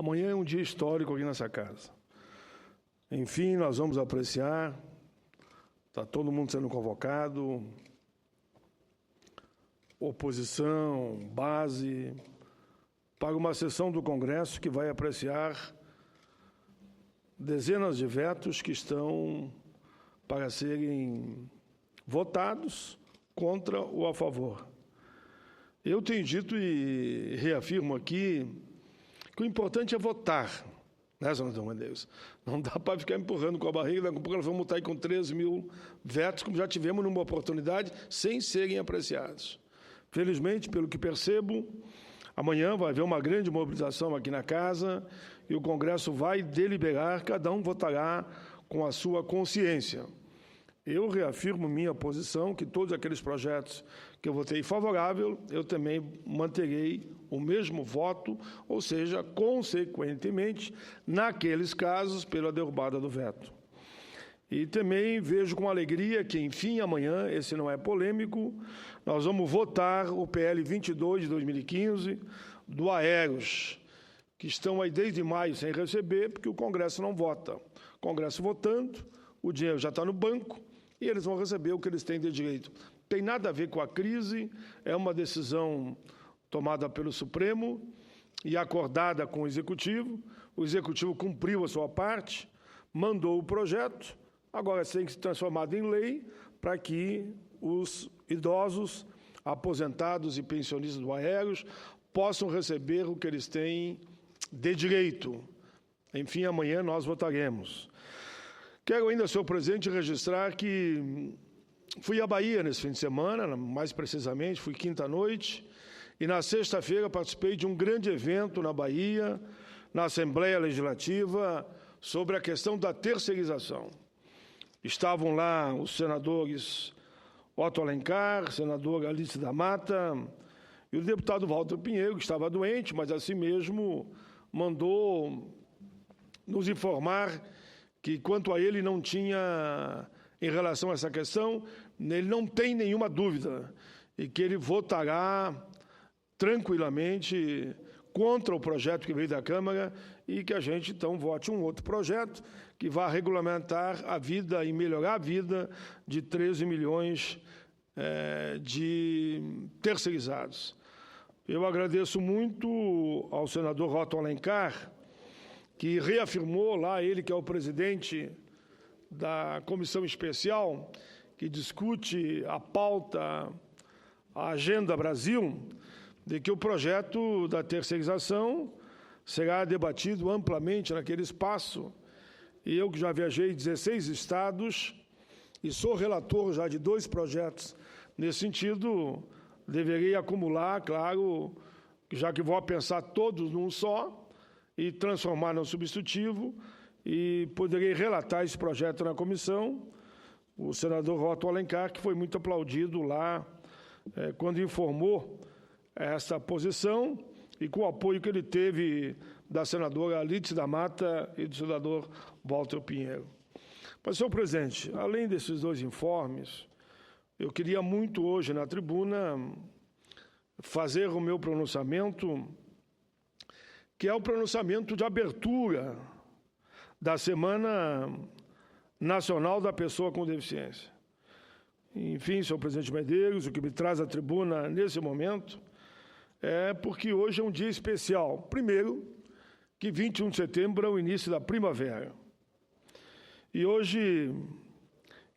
Amanhã é um dia histórico aqui nessa casa. Enfim, nós vamos apreciar, está todo mundo sendo convocado, oposição, base, para uma sessão do Congresso que vai apreciar dezenas de vetos que estão para serem votados contra ou a favor. Eu tenho dito e reafirmo aqui que o importante é votar, né, senador Medeiros? Não dá para ficar empurrando com a barriga, porque nós vamos votar aí com 13 mil vetos, como já tivemos numa oportunidade, sem serem apreciados. Felizmente, pelo que percebo, amanhã vai haver uma grande mobilização aqui na casa e o Congresso vai deliberar, cada um votará com a sua consciência. Eu reafirmo minha posição, que todos aqueles projetos que eu votei favorável, eu também manterei o mesmo voto, ou seja, consequentemente, naqueles casos, pela derrubada do veto. E também vejo com alegria que, enfim, amanhã, esse não é polêmico, nós vamos votar o PL 22 de 2015 do Aeros, que estão aí desde maio sem receber, porque o Congresso não vota. O Congresso votando, o dinheiro já está no banco e eles vão receber o que eles têm de direito. Tem nada a ver com a crise, é uma decisão tomada pelo Supremo e acordada com o Executivo cumpriu a sua parte, mandou o projeto, agora tem que ser transformado em lei para que os idosos, aposentados e pensionistas do Aeros possam receber o que eles têm de direito. Enfim, amanhã nós votaremos. Quero ainda, senhor presidente, registrar que fui à Bahia nesse fim de semana, mais precisamente, fui quinta-noite, e na sexta-feira participei de um grande evento na Bahia, na Assembleia Legislativa, sobre a questão da terceirização. Estavam lá os senadores Otto Alencar, senadora Alice da Mata, e o deputado Walter Pinheiro, que estava doente, mas assim mesmo mandou nos informar que, quanto a ele, não tinha, em relação a essa questão, ele não tem nenhuma dúvida, e que ele votará tranquilamente contra o projeto que veio da Câmara e que a gente, então, vote um outro projeto que vá regulamentar a vida e melhorar a vida de 13 milhões de terceirizados. Eu agradeço muito ao senador Otto Alencar, que reafirmou lá, ele que é o presidente da comissão especial, que discute a pauta, a Agenda Brasil, de que o projeto da terceirização será debatido amplamente naquele espaço. E eu, que já viajei 16 estados e sou relator já de 2 projetos nesse sentido, deveria acumular, claro, já que vou pensar todos num só, e transformar num substitutivo, e poderei relatar esse projeto na comissão. O senador Otto Alencar, que foi muito aplaudido lá, quando informou essa posição, e com o apoio que ele teve da senadora Alice da Mata e do senador Walter Pinheiro. Mas, senhor presidente, além desses 2 informes, eu queria muito hoje na tribuna fazer o meu pronunciamento, que é o pronunciamento de abertura da Semana Nacional da Pessoa com Deficiência. Enfim, senhor presidente Medeiros, o que me traz à tribuna nesse momento é porque hoje é um dia especial. Primeiro, que 21 de setembro é o início da primavera. E hoje,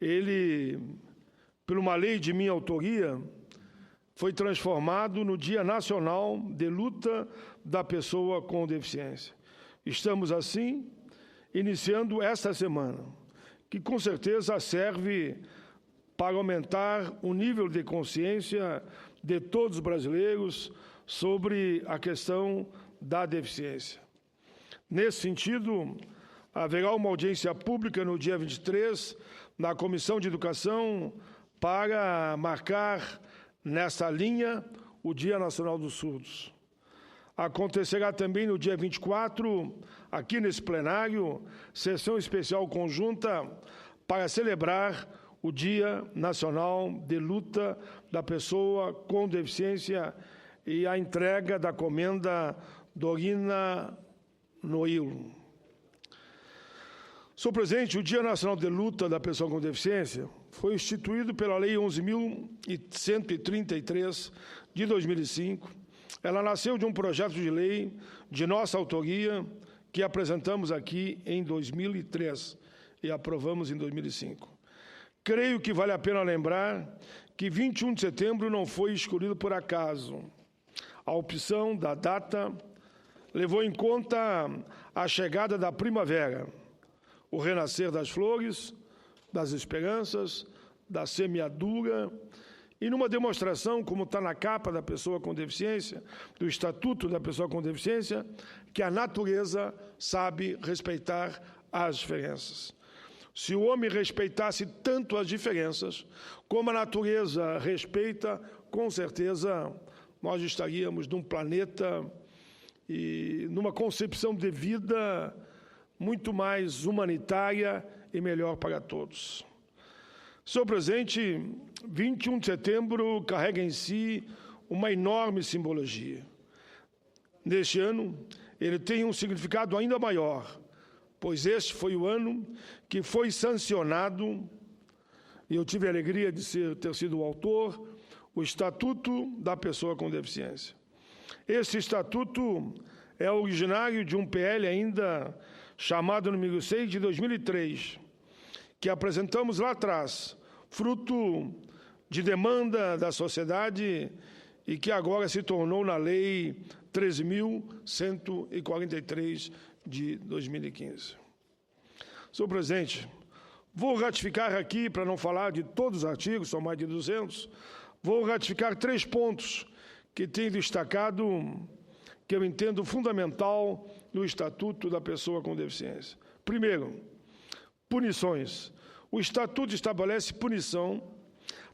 ele, por uma lei de minha autoria, foi transformado no Dia Nacional de Luta da Pessoa com Deficiência. Estamos, assim, iniciando esta semana, que com certeza serve para aumentar o nível de consciência de todos os brasileiros sobre a questão da deficiência. Nesse sentido, haverá uma audiência pública no dia 23, na Comissão de Educação, para marcar nessa linha o Dia Nacional dos Surdos. Acontecerá também no dia 24, aqui nesse plenário, sessão especial conjunta para celebrar o Dia Nacional de Luta da Pessoa com Deficiência e a entrega da comenda Dorina Noilo. Senhor presidente, o Dia Nacional de Luta da Pessoa com Deficiência foi instituído pela Lei 11.133, de 2005. Ela nasceu de um projeto de lei de nossa autoria que apresentamos aqui em 2003 e aprovamos em 2005. Creio que vale a pena lembrar que 21 de setembro não foi escolhido por acaso. A opção da data levou em conta a chegada da primavera, o renascer das flores, das esperanças, da semeadura, e numa demonstração, como está na capa da pessoa com deficiência, do Estatuto da Pessoa com Deficiência, que a natureza sabe respeitar as diferenças. Se o homem respeitasse tanto as diferenças, como a natureza respeita, com certeza nós estaríamos num planeta e numa concepção de vida muito mais humanitária e melhor para todos. Senhor presidente, 21 de setembro carrega em si uma enorme simbologia. Neste ano, ele tem um significado ainda maior, pois este foi o ano que foi sancionado, e eu tive a alegria de ter sido o autor, o Estatuto da Pessoa com Deficiência. Esse Estatuto é originário de um PL ainda chamado número 6 de 2003, que apresentamos lá atrás, fruto de demanda da sociedade e que agora se tornou na Lei 13.143 de 2015. Senhor presidente, vou ratificar aqui, para não falar de todos os artigos, são mais de 200, vou ratificar 3 pontos que tenho destacado, que eu entendo fundamental no Estatuto da Pessoa com Deficiência. Primeiro, punições. O Estatuto estabelece punição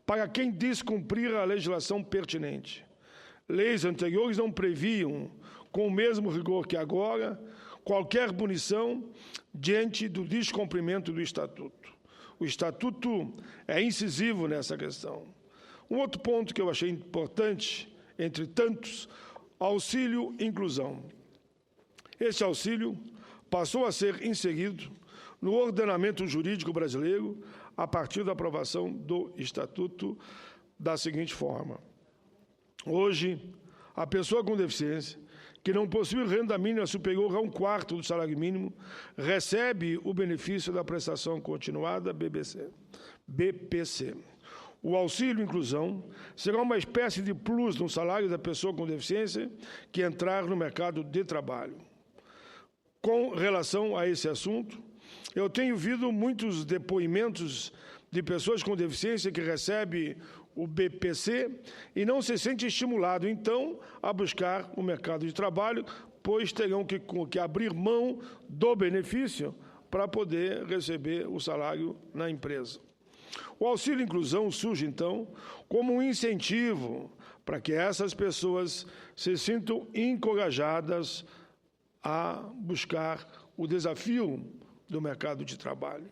para quem descumprir a legislação pertinente. Leis anteriores não previam, com o mesmo rigor que agora, qualquer punição diante do descumprimento do Estatuto. O Estatuto é incisivo nessa questão. Um outro ponto que eu achei importante, entre tantos, auxílio-inclusão. Este auxílio passou a ser inserido no ordenamento jurídico brasileiro a partir da aprovação do Estatuto da seguinte forma. Hoje, a pessoa com deficiência que não possui renda mínima superior a 1/4 do salário mínimo recebe o benefício da prestação continuada BPC. O auxílio-inclusão será uma espécie de plus no salário da pessoa com deficiência que entrar no mercado de trabalho. Com relação a esse assunto, eu tenho ouvido muitos depoimentos de pessoas com deficiência que recebem o BPC e não se sente estimulado, então, a buscar o mercado de trabalho, pois terão que abrir mão do benefício para poder receber o salário na empresa. O auxílio-inclusão surge, então, como um incentivo para que essas pessoas se sintam encorajadas a buscar o desafio do mercado de trabalho.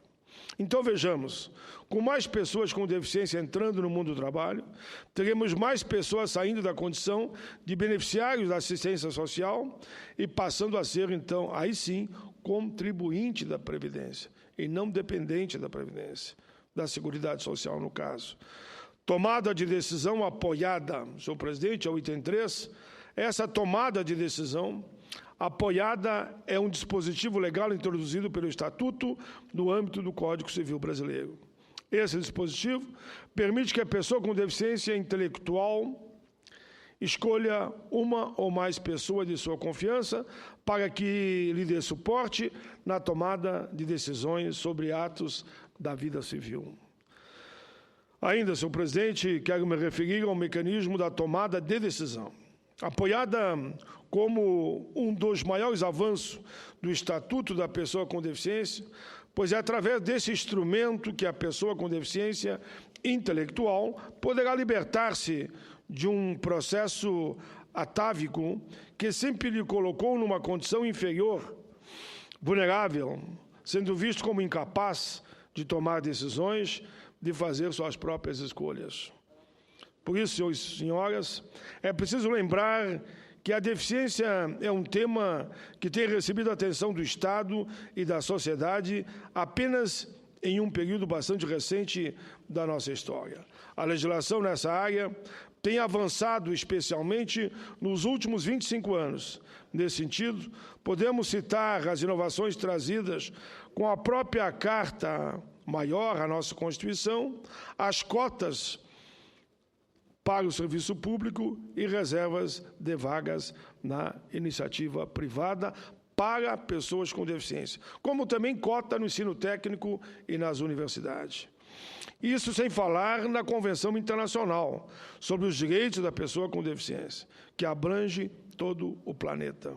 Então, vejamos, com mais pessoas com deficiência entrando no mundo do trabalho, teremos mais pessoas saindo da condição de beneficiários da assistência social e passando a ser, então, aí sim, contribuinte da Previdência e não dependente da Previdência, da Seguridade Social, no caso. Tomada de decisão apoiada, senhor presidente, ao item 3, essa tomada de decisão apoiada é um dispositivo legal introduzido pelo Estatuto no âmbito do Código Civil Brasileiro. Esse dispositivo permite que a pessoa com deficiência intelectual escolha uma ou mais pessoas de sua confiança para que lhe dê suporte na tomada de decisões sobre atos da vida civil. Ainda, senhor presidente, quero me referir ao mecanismo da tomada de decisão. Apoiada como um dos maiores avanços do Estatuto da Pessoa com Deficiência, pois é através desse instrumento que a pessoa com deficiência intelectual poderá libertar-se de um processo atávico que sempre lhe colocou numa condição inferior, vulnerável, sendo visto como incapaz de tomar decisões, de fazer suas próprias escolhas. Por isso, senhores e senhoras, é preciso lembrar que a deficiência é um tema que tem recebido a atenção do Estado e da sociedade apenas em um período bastante recente da nossa história. A legislação nessa área tem avançado especialmente nos últimos 25 anos. Nesse sentido, podemos citar as inovações trazidas com a própria Carta Maior, a nossa Constituição, as cotas para o serviço público e reservas de vagas na iniciativa privada para pessoas com deficiência, como também cota no ensino técnico e nas universidades. Isso sem falar na Convenção Internacional sobre os Direitos da Pessoa com Deficiência, que abrange todo o planeta.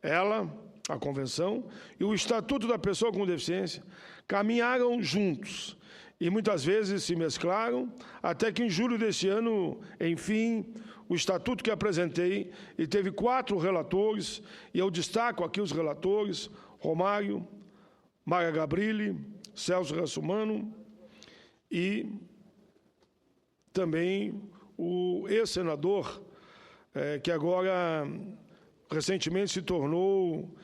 Ela, a Convenção, e o Estatuto da Pessoa com Deficiência caminharam juntos e muitas vezes se mesclaram, até que em julho deste ano, enfim, o estatuto que apresentei, e teve 4 relatores, e eu destaco aqui os relatores, Romário, Maria Gabrilli, Celso Russomano e também o ex-senador, que agora recentemente se tornou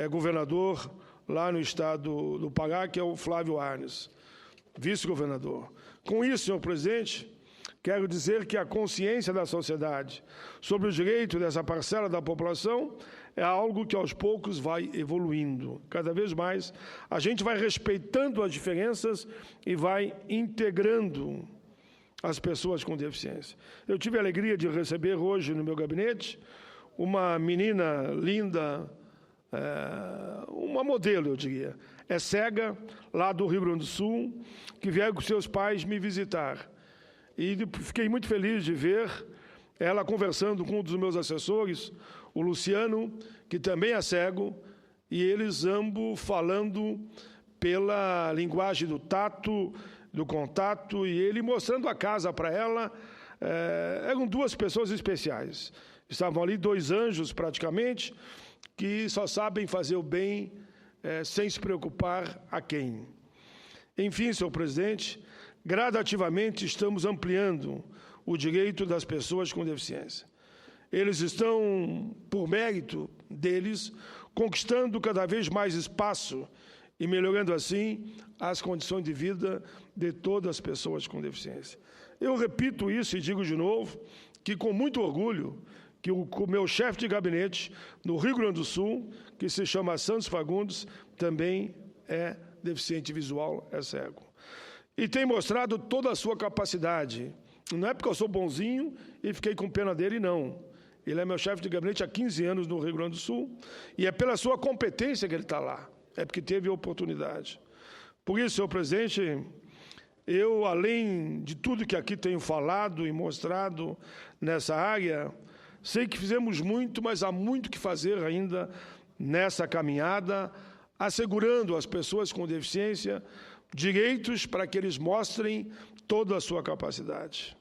governador lá no estado do Pará, que é o Flávio Arnes, vice-governador. Com isso, senhor presidente, quero dizer que a consciência da sociedade sobre o direito dessa parcela da população é algo que aos poucos vai evoluindo. Cada vez mais a gente vai respeitando as diferenças e vai integrando as pessoas com deficiência. Eu tive a alegria de receber hoje no meu gabinete uma menina linda, uma modelo, eu diria. É cega, lá do Rio Grande do Sul, que veio com seus pais me visitar. E fiquei muito feliz de ver ela conversando com um dos meus assessores, o Luciano, que também é cego, e eles ambos falando pela linguagem do tato, do contato, e ele mostrando a casa para ela. Eram 2 pessoas especiais. Estavam ali 2 anjos, praticamente, que só sabem fazer o bem sem se preocupar a quem. Enfim, senhor presidente, gradativamente estamos ampliando o direito das pessoas com deficiência. Eles estão, por mérito deles, conquistando cada vez mais espaço e melhorando, assim, as condições de vida de todas as pessoas com deficiência. Eu repito isso e digo de novo que, com muito orgulho, que o meu chefe de gabinete no Rio Grande do Sul, que se chama Santos Fagundes, também é deficiente visual, é cego. E tem mostrado toda a sua capacidade. Não é porque eu sou bonzinho e fiquei com pena dele, não. Ele é meu chefe de gabinete há 15 anos no Rio Grande do Sul e é pela sua competência que ele está lá. É porque teve a oportunidade. Por isso, senhor presidente, eu, além de tudo que aqui tenho falado e mostrado nessa área, sei que fizemos muito, mas há muito que fazer ainda nessa caminhada, assegurando às pessoas com deficiência direitos para que eles mostrem toda a sua capacidade.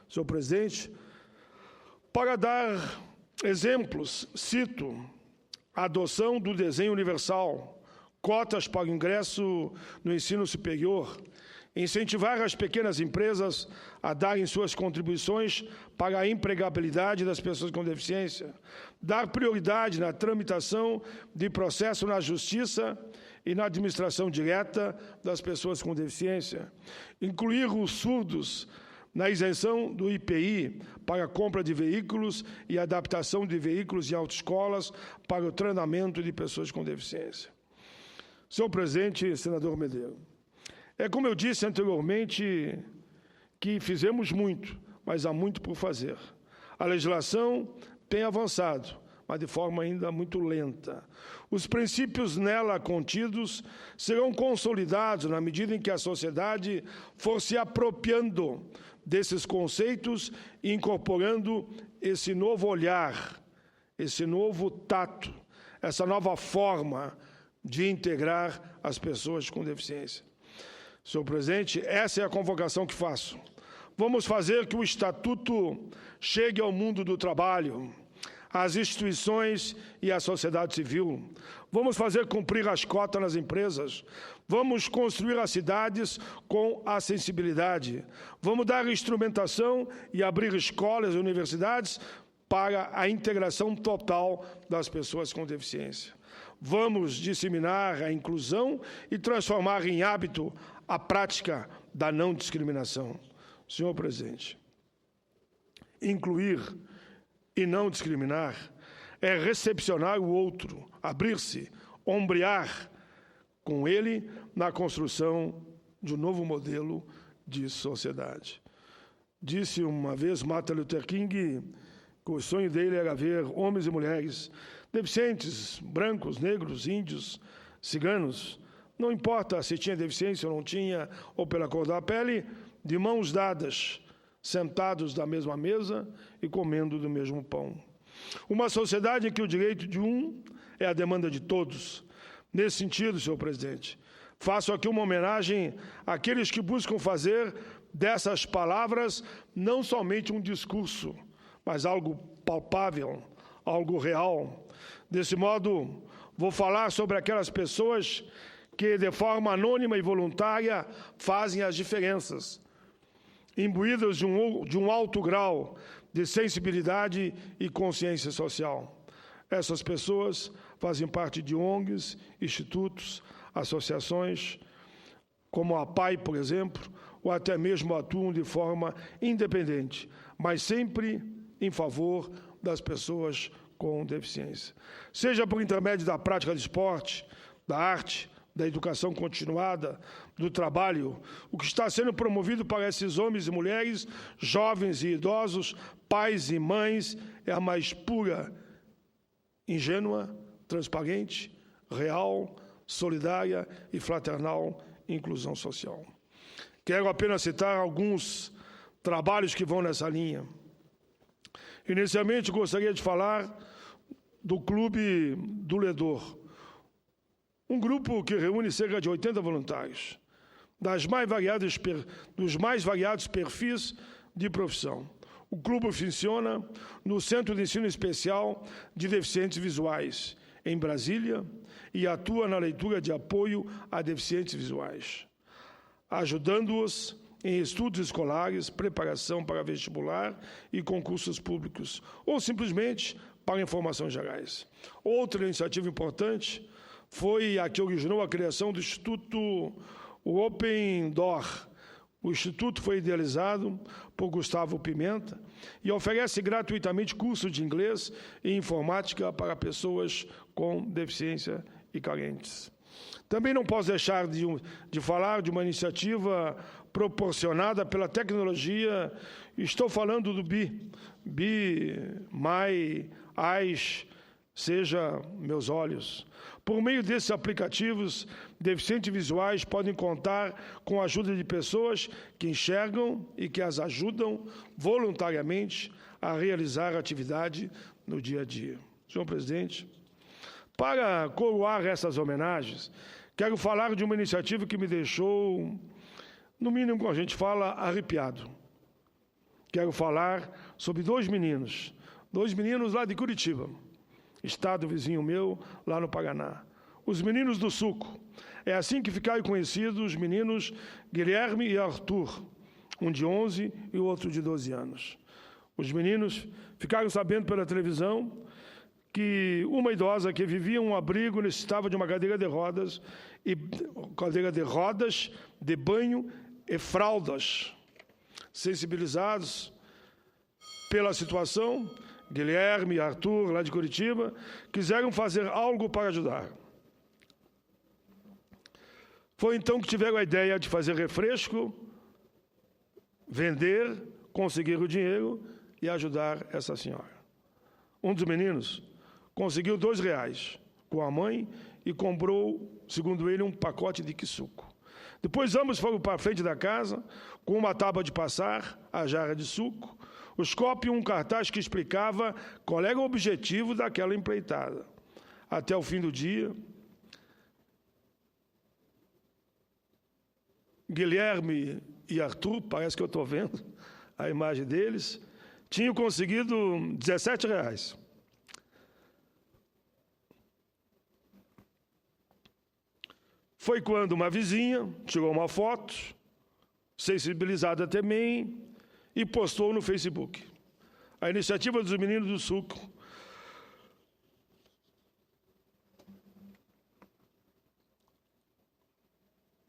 Senhor presidente, para dar exemplos, cito a adoção do desenho universal, cotas para o ingresso no ensino superior, incentivar as pequenas empresas a darem suas contribuições para a empregabilidade das pessoas com deficiência, dar prioridade na tramitação de processo na Justiça e na administração direta das pessoas com deficiência, incluir os surdos na isenção do IPI para a compra de veículos e adaptação de veículos em autoescolas para o treinamento de pessoas com deficiência. Senhor presidente, senador Medeiros, como eu disse anteriormente, que fizemos muito, mas há muito por fazer. A legislação tem avançado, mas de forma ainda muito lenta. Os princípios nela contidos serão consolidados na medida em que a sociedade for se apropriando desses conceitos e incorporando esse novo olhar, esse novo tato, essa nova forma de integrar as pessoas com deficiência. Senhor presidente, essa é a convocação que faço. Vamos fazer que o Estatuto chegue ao mundo do trabalho, às instituições e à sociedade civil. Vamos fazer cumprir as cotas nas empresas. Vamos construir as cidades com acessibilidade. Vamos dar instrumentação e abrir escolas e universidades para a integração total das pessoas com deficiência. Vamos disseminar a inclusão e transformar em hábito a prática da não discriminação. Senhor presidente, incluir e não discriminar é recepcionar o outro, abrir-se, ombrear com ele na construção de um novo modelo de sociedade. Disse uma vez Martin Luther King que o sonho dele era ver homens e mulheres deficientes, brancos, negros, índios, ciganos, não importa se tinha deficiência ou não tinha, ou pela cor da pele, de mãos dadas, sentados da mesma mesa e comendo do mesmo pão. Uma sociedade em que o direito de um é a demanda de todos. Nesse sentido, senhor presidente, faço aqui uma homenagem àqueles que buscam fazer dessas palavras não somente um discurso, mas algo palpável, algo real. Desse modo, vou falar sobre aquelas pessoas que, de forma anônima e voluntária, fazem as diferenças, imbuídas de um alto grau de sensibilidade e consciência social. Essas pessoas fazem parte de ONGs, institutos, associações, como a PAI, por exemplo, ou até mesmo atuam de forma independente, mas sempre em favor das pessoas com deficiência. Seja por intermédio da prática de esporte, da arte, da educação continuada, do trabalho, o que está sendo promovido para esses homens e mulheres, jovens e idosos, pais e mães, é a mais pura, ingênua, transparente, real, solidária e fraternal inclusão social. Quero apenas citar alguns trabalhos que vão nessa linha. Inicialmente, gostaria de falar do Clube do Ledor, um grupo que reúne cerca de 80 voluntários, dos mais variados perfis de profissão. O clube funciona no Centro de Ensino Especial de Deficientes Visuais, em Brasília, e atua na leitura de apoio a deficientes visuais, ajudando-os em estudos escolares, preparação para vestibular e concursos públicos, ou simplesmente para informações gerais. Outra iniciativa importante foi a que originou a criação do Instituto Open Door. O Instituto foi idealizado por Gustavo Pimenta e oferece gratuitamente cursos de inglês e informática para pessoas com deficiência e carentes. Também não posso deixar de falar de uma iniciativa proporcionada pela tecnologia. Estou falando do My Eyes, seja meus olhos. Por meio desses aplicativos, deficientes visuais podem contar com a ajuda de pessoas que enxergam e que as ajudam voluntariamente a realizar a atividade no dia a dia. Senhor presidente, para coroar essas homenagens, quero falar de uma iniciativa que me deixou, no mínimo, como a gente fala, arrepiado. Quero falar sobre dois meninos lá de Curitiba, estado vizinho meu, lá no Paraná. Os meninos do Suco. É assim que ficaram conhecidos os meninos Guilherme e Arthur, um de 11 e o outro de 12 anos. Os meninos ficaram sabendo pela televisão que uma idosa que vivia em um abrigo necessitava de uma cadeira de rodas, de banho e fraldas. Sensibilizados pela situação, Guilherme e Arthur, lá de Curitiba, quiseram fazer algo para ajudar. Foi então que tiveram a ideia de fazer refresco, vender, conseguir o dinheiro e ajudar essa senhora. Um dos meninos conseguiu R$2 com a mãe e comprou, segundo ele, um pacote de quisuco. Depois ambos foram para a frente da casa, com uma tábua de passar, a jarra de suco, os copos e um cartaz que explicava qual era o objetivo daquela empreitada. Até o fim do dia, Guilherme e Arthur, parece que eu estou vendo a imagem deles, tinham conseguido R$17. Foi quando uma vizinha tirou uma foto, sensibilizada também, e postou no Facebook. A iniciativa dos Meninos do Sucro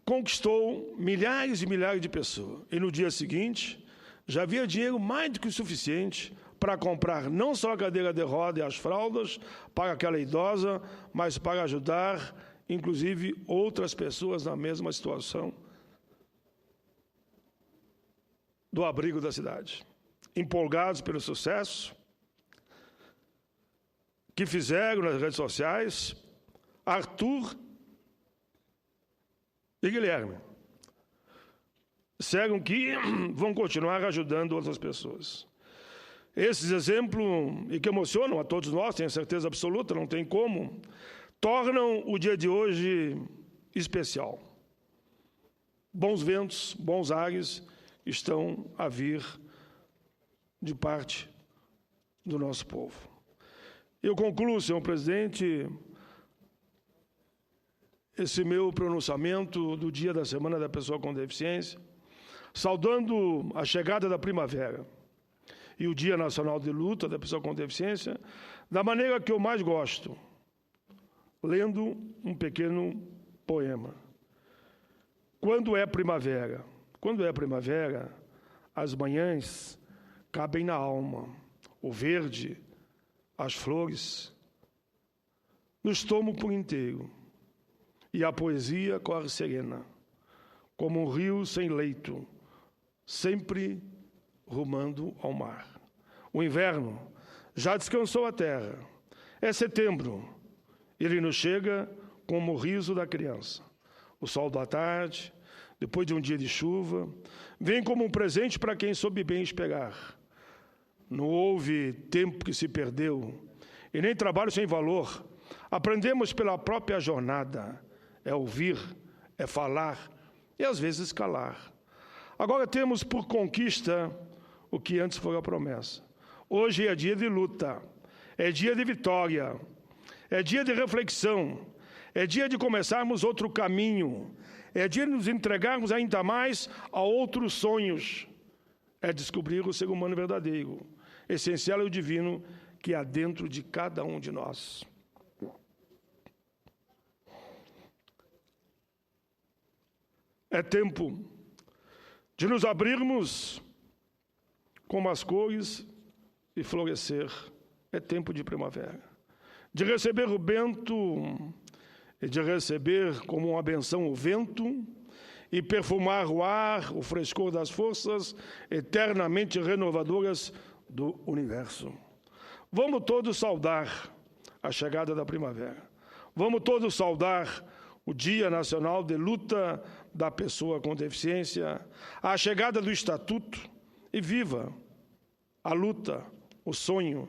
conquistou milhares e milhares de pessoas. E no dia seguinte, já havia dinheiro mais do que o suficiente para comprar não só a cadeira de roda e as fraldas para aquela idosa, mas para ajudar, inclusive, outras pessoas na mesma situação do abrigo da cidade. Empolgados pelo sucesso que fizeram nas redes sociais, Arthur e Guilherme disseram que vão continuar ajudando outras pessoas. Esses exemplos, e que emocionam a todos nós, tenho certeza absoluta, não tem como, tornam o dia de hoje especial. Bons ventos, bons ares estão a vir de parte do nosso povo. Eu concluo, senhor presidente, esse meu pronunciamento do dia da Semana da Pessoa com Deficiência, saudando a chegada da primavera e o Dia Nacional de Luta da Pessoa com Deficiência, da maneira que eu mais gosto, lendo um pequeno poema. Quando é primavera? Quando é primavera, as manhãs cabem na alma, o verde, as flores, nos tomo por inteiro, e a poesia corre serena, como um rio sem leito, sempre rumando ao mar. O inverno já descansou a terra. É setembro. Ele nos chega como o riso da criança. O sol da tarde, depois de um dia de chuva, vem como um presente para quem soube bem esperar. Não houve tempo que se perdeu, e nem trabalho sem valor. Aprendemos pela própria jornada. É ouvir, é falar e às vezes calar. Agora temos por conquista o que antes foi a promessa. Hoje é dia de luta, é dia de vitória, é dia de reflexão, é dia de começarmos outro caminho, é dia de nos entregarmos ainda mais a outros sonhos, é descobrir o ser humano verdadeiro, essencial e o divino que há dentro de cada um de nós. É tempo de nos abrirmos como as cores e florescer. É tempo de primavera. De receber o vento e de receber como uma benção o vento e perfumar o ar, o frescor das forças eternamente renovadoras do universo. Vamos todos saudar a chegada da primavera. Vamos todos saudar o Dia Nacional de Luta da Pessoa com Deficiência, a chegada do Estatuto, e viva a luta, o sonho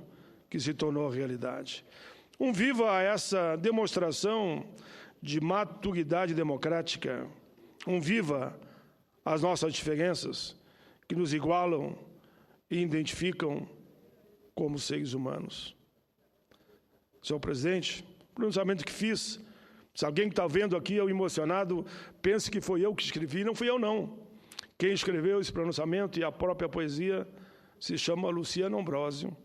que se tornou realidade. Um viva a essa demonstração de maturidade democrática, um viva às nossas diferenças que nos igualam e identificam como seres humanos. Senhor presidente, o pronunciamento que fiz, se alguém que está vendo aqui, eu emocionado, pense que foi eu que escrevi, não fui eu não. Quem escreveu esse pronunciamento e a própria poesia se chama Luciano Ambrosio,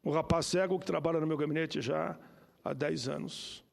um rapaz cego que trabalha no meu gabinete já há 10 anos.